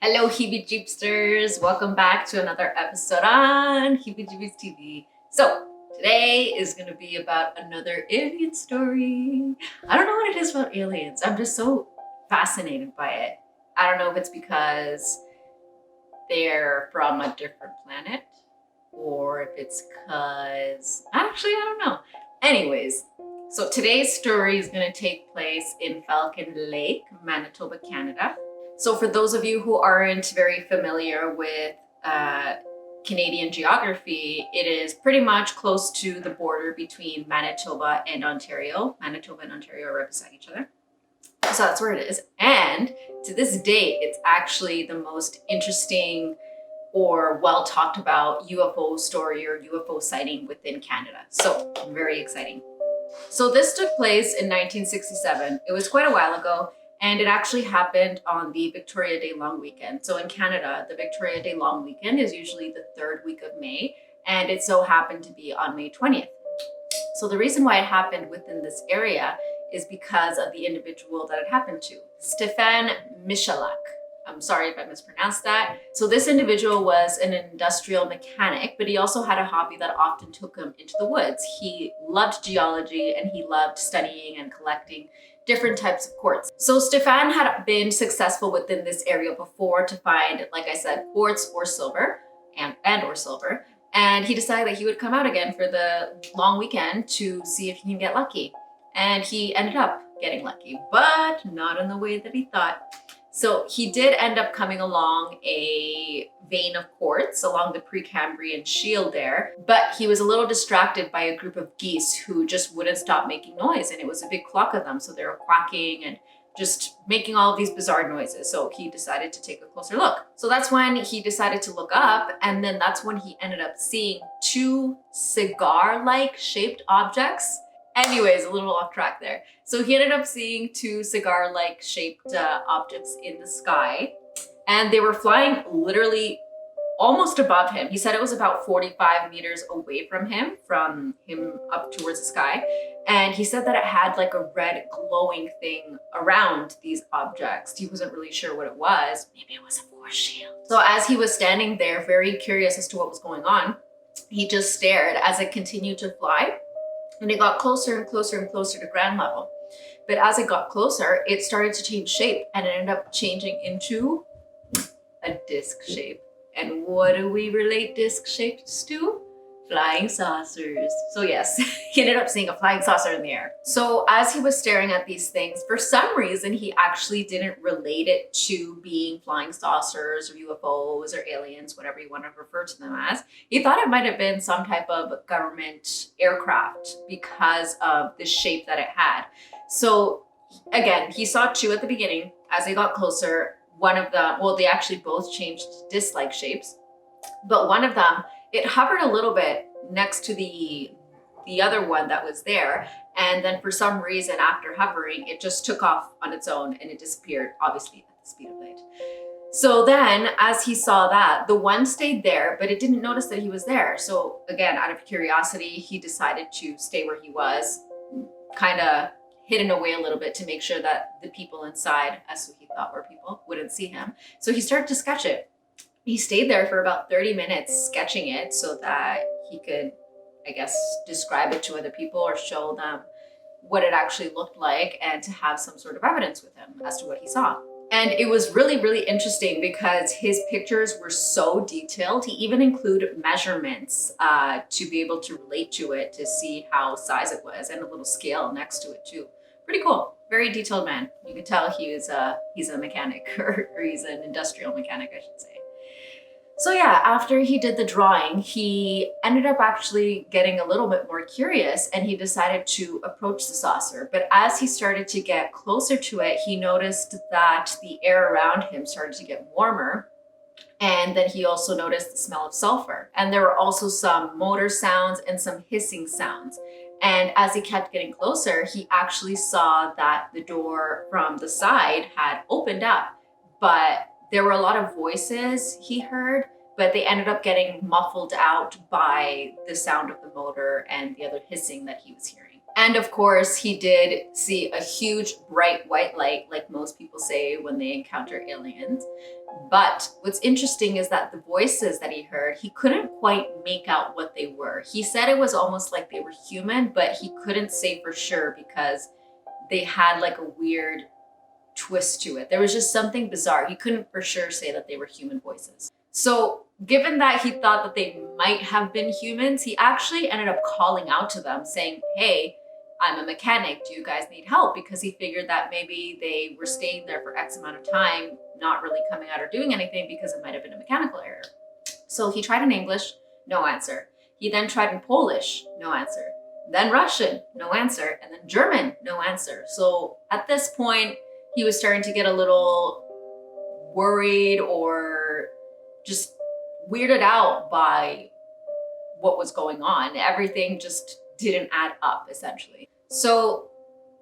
Hello, Heebie Jeepsters. Welcome back to another episode on Heebie Jeebies TV. So, today is going to be about another alien story. I don't know what it is about aliens. I'm just so fascinated by it. I don't know if it's because they're from a different planet or if it's because I don't know. Anyways, so today's story is going to take place in Falcon Lake, Manitoba, Canada. So for those of you who aren't very familiar with Canadian geography, it is pretty much close to the border between Manitoba and Ontario. Manitoba and Ontario are right beside each other. So that's where it is. And to this day, it's actually the most interesting or well talked about UFO story or UFO sighting within Canada. So very exciting. So this took place in 1967. It was quite a while ago. And it actually happened on the Victoria Day long weekend. So in Canada, the Victoria Day long weekend is usually the third week of May, and it so happened to be on May 20th. So the reason why it happened within this area is because of the individual that it happened to, Stefan Michalak. I'm sorry if I mispronounced that. So this individual was an industrial mechanic, but he also had a hobby that often took him into the woods. He loved geology and he loved studying and collecting different types of quartz. So Stefan had been successful within this area before to find, like I said, quartz or silver and or silver. And he decided that he would come out again for the long weekend to see if he can get lucky. And he ended up getting lucky, but not in the way that he thought. So he did end up coming along a vein of quartz along the Precambrian shield there, but he was a little distracted by a group of geese who just wouldn't stop making noise, and it was a big flock of them. So they were quacking and just making all of these bizarre noises. So he decided to take a closer look. So that's when he decided to look up, and then that's when he ended up seeing two cigar-like shaped objects. Anyways, a little off track there. So he ended up seeing two cigar-like shaped objects in the sky, and they were flying literally almost above him. He said it was about 45 meters away from him up towards the sky. And he said that it had like a red glowing thing around these objects. He wasn't really sure what it was. Maybe it was a force shield. So as he was standing there, very curious as to what was going on, he just stared as it continued to fly. And it got closer and closer and closer to ground level. But as it got closer, it started to change shape and it ended up changing into a disc shape. And what do we relate disc shapes to? Flying saucers. So yes, he ended up seeing a flying saucer in the air. So as he was staring at these things, for some reason, he actually didn't relate it to being flying saucers or UFOs or aliens, whatever you want to refer to them as. He thought it might have been some type of government aircraft because of the shape that it had. So again, he saw two at the beginning. As they got closer, one of them, well, they actually both changed disc-like shapes, but one of them, it hovered a little bit next to the other one that was there. And then for some reason, after hovering, it just took off on its own and it disappeared, obviously at the speed of light. So then as he saw that, the one stayed there, but it didn't notice that he was there. So again, out of curiosity, he decided to stay where he was, kind of hidden away a little bit to make sure that the people inside, as he thought were people, wouldn't see him. So he started to sketch it. He stayed there for about 30 minutes sketching it so that he could, I guess, describe it to other people or show them what it actually looked like and to have some sort of evidence with him as to what he saw. And it was really, really interesting because his pictures were so detailed. He even included measurements to be able to relate to it, to see how size it was, and a little scale next to it too. Pretty cool. Very detailed man. You can tell he's a mechanic or he's an industrial mechanic, I should say. So yeah, after he did the drawing, he ended up actually getting a little bit more curious and he decided to approach the saucer. But as he started to get closer to it, he noticed that the air around him started to get warmer. And then he also noticed the smell of sulfur. And there were also some motor sounds and some hissing sounds. And as he kept getting closer, he actually saw that the door from the side had opened up, but there were a lot of voices he heard, but they ended up getting muffled out by the sound of the motor and the other hissing that he was hearing. And of course, he did see a huge bright white light, like most people say when they encounter aliens. But what's interesting is that the voices that he heard, he couldn't quite make out what they were. He said it was almost like they were human, but he couldn't say for sure because they had like a weird twist to it. There was just something bizarre. He couldn't for sure say that they were human voices. So, given that he thought that they might have been humans, he actually ended up calling out to them saying, "Hey, I'm a mechanic. Do you guys need help?" Because he figured that maybe they were staying there for X amount of time, not really coming out or doing anything because it might have been a mechanical error. So he tried in English, no answer. He then tried in Polish, no answer. Then Russian, no answer. And then German, no answer. So at this point, he was starting to get a little worried or just weirded out by what was going on. Everything just didn't add up, essentially. So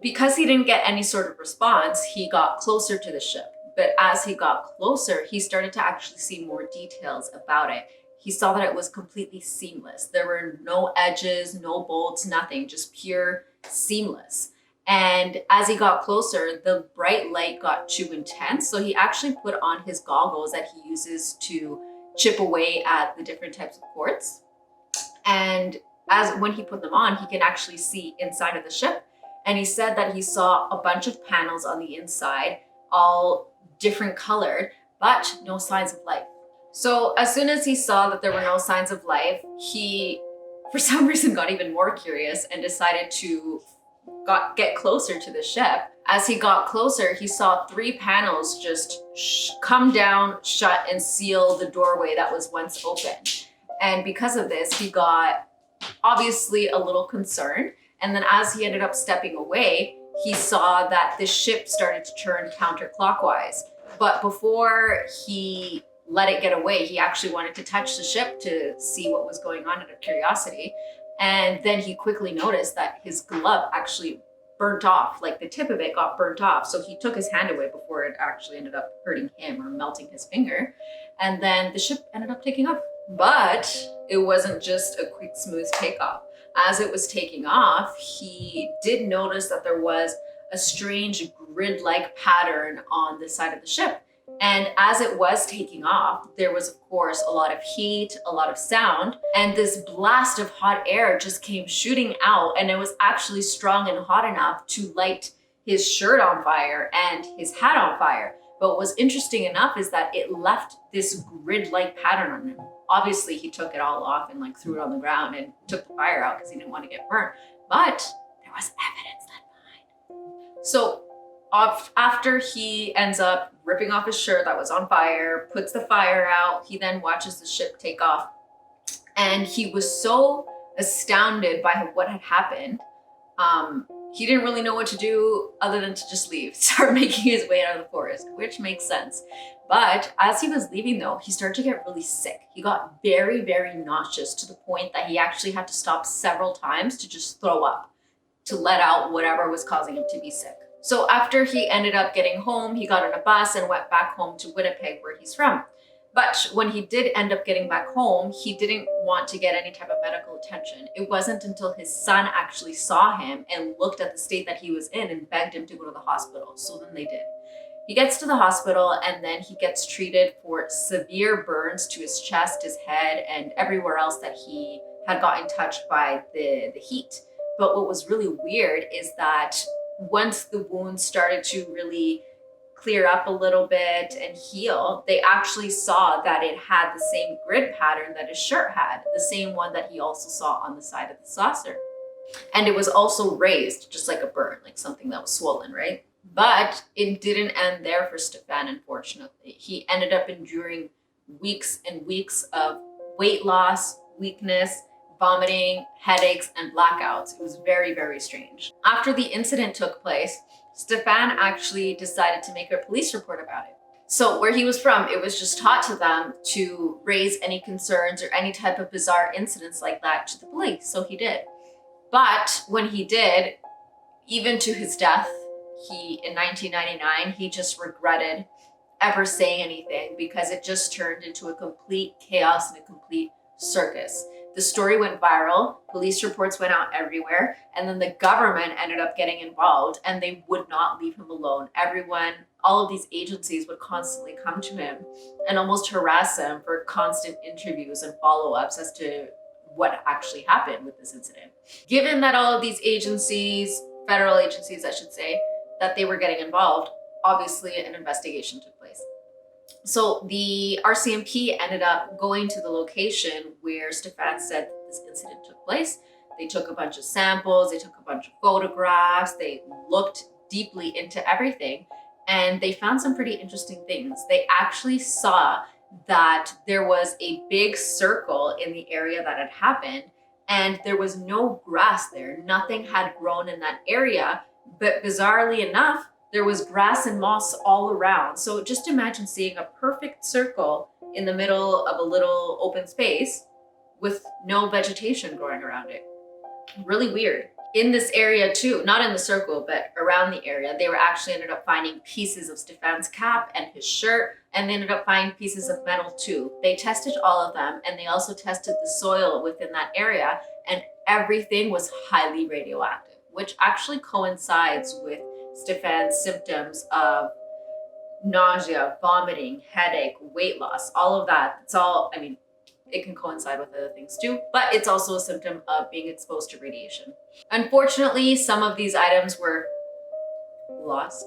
because he didn't get any sort of response, he got closer to the ship. But as he got closer, he started to actually see more details about it. He saw that it was completely seamless. There were no edges, no bolts, nothing, just pure seamless. And as he got closer, the bright light got too intense. So he actually put on his goggles that he uses to chip away at the different types of quartz. And when he put them on, he can actually see inside of the ship. And he said that he saw a bunch of panels on the inside, all different colored, but no signs of life. So as soon as he saw that there were no signs of life, he, for some reason, got even more curious and decided to get closer to the ship. As he got closer, he saw 3 panels just come down, shut, and seal the doorway that was once open. And because of this, he got obviously a little concerned. And then as he ended up stepping away, he saw that the ship started to turn counterclockwise. But before he let it get away, he actually wanted to touch the ship to see what was going on out of curiosity. And then he quickly noticed that his glove actually burnt off, like the tip of it got burnt off. So he took his hand away before it actually ended up hurting him or melting his finger. And then the ship ended up taking off. But it wasn't just a quick, smooth takeoff. As it was taking off, he did notice that there was a strange grid-like pattern on the side of the ship. And as it was taking off, there was, of course, a lot of heat, a lot of sound, and this blast of hot air just came shooting out, and it was actually strong and hot enough to light his shirt on fire and his hat on fire. But what was interesting enough is that it left this grid-like pattern on him. Obviously, he took it all off and threw it on the ground and took the fire out because he didn't want to get burnt. But there was evidence left behind. So after he ends up ripping off his shirt that was on fire, puts the fire out, he then watches the ship take off. And he was so astounded by what had happened. He didn't really know what to do other than to just leave, start making his way out of the forest, which makes sense. But as he was leaving though, he started to get really sick. He got very, very nauseous to the point that he actually had to stop several times to just throw up, to let out whatever was causing him to be sick. So after he ended up getting home, he got on a bus and went back home to Winnipeg, where he's from. But when he did end up getting back home, he didn't want to get any type of medical attention. It wasn't until his son actually saw him and looked at the state that he was in and begged him to go to the hospital. So then they did. He gets to the hospital and then he gets treated for severe burns to his chest, his head, and everywhere else that he had gotten touched by the heat. But what was really weird is that once the wounds started to really clear up a little bit and heal, they actually saw that it had the same grid pattern that his shirt had, the same one that he also saw on the side of the saucer. And it was also raised, just like a burn, like something that was swollen, right? But it didn't end there for Stefan, unfortunately. He ended up enduring weeks and weeks of weight loss, weakness, vomiting, headaches, and blackouts. It was very, very strange. After the incident took place, Stefan actually decided to make a police report about it. So where he was from, it was just taught to them to raise any concerns or any type of bizarre incidents like that to the police. So he did. But when he did, even to his death, in 1999, he just regretted ever saying anything because it just turned into a complete chaos and a complete circus. The story went viral, police reports went out everywhere, and then the government ended up getting involved and they would not leave him alone. Everyone, all of these agencies would constantly come to him and almost harass him for constant interviews and follow-ups as to what actually happened with this incident. Given that all of these agencies, federal agencies I should say, that they were getting involved, obviously an investigation took place. So the RCMP ended up going to the location where Stefan said that this incident took place. They took a bunch of samples, they took a bunch of photographs, they looked deeply into everything, and they found some pretty interesting things. They actually saw that there was a big circle in the area that had happened, and there was no grass there. Nothing had grown in that area, but bizarrely enough, there was grass and moss all around. So just imagine seeing a perfect circle in the middle of a little open space with no vegetation growing around it. Really weird. In this area too, not in the circle, but around the area, they were actually ended up finding pieces of Stefan's cap and his shirt, and they ended up finding pieces of metal too. They tested all of them, and they also tested the soil within that area, and everything was highly radioactive, which actually coincides with Stefan's symptoms of nausea, vomiting, headache, weight loss, all of that. It's all, I mean, it can coincide with other things too, but it's also a symptom of being exposed to radiation. Unfortunately, some of these items were lost.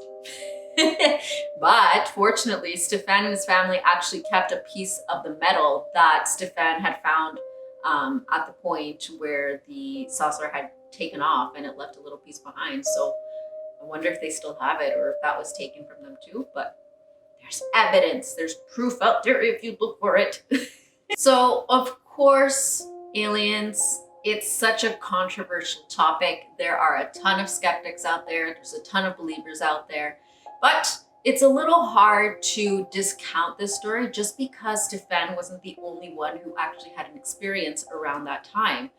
But fortunately, Stefan and his family actually kept a piece of the metal that Stefan had found at the point where the saucer had taken off, and it left a little piece behind. So I wonder if they still have it or if that was taken from them too, but there's evidence, there's proof out there if you look for it. So of course, aliens, it's such a controversial topic. There are a ton of skeptics out there. There's a ton of believers out there, but it's a little hard to discount this story just because Stefan wasn't the only one who actually had an experience around that time.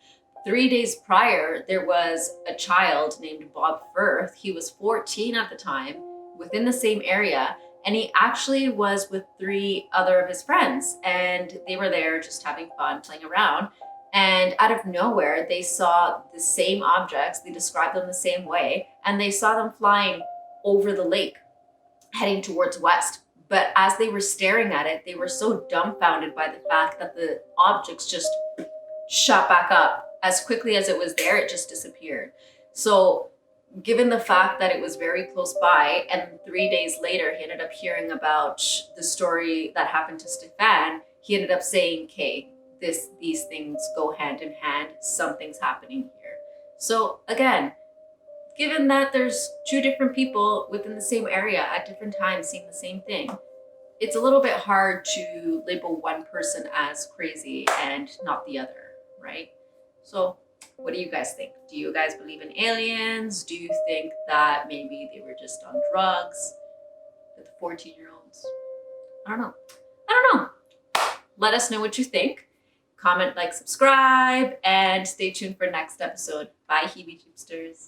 3 days prior, there was a child named Bob Firth. He was 14 at the time, within the same area, and he actually was with 3 other of his friends, and they were there just having fun, playing around. And out of nowhere, they saw the same objects, they described them the same way, and they saw them flying over the lake, heading towards west. But as they were staring at it, they were so dumbfounded by the fact that the objects just shot back up. As quickly as it was there, it just disappeared. So given the fact that it was very close by, and 3 days later, he ended up hearing about the story that happened to Stefan, he ended up saying, okay, these things go hand in hand, something's happening here. So again, given that there's 2 different people within the same area at different times seeing the same thing, it's a little bit hard to label one person as crazy and not the other, right? So what do you guys think? Do you guys believe in aliens? Do you think that maybe they were just on drugs with the 14-year-olds? I don't know. Let us know what you think. Comment, like, subscribe, and stay tuned for next episode. Bye, heebie-jeepsters.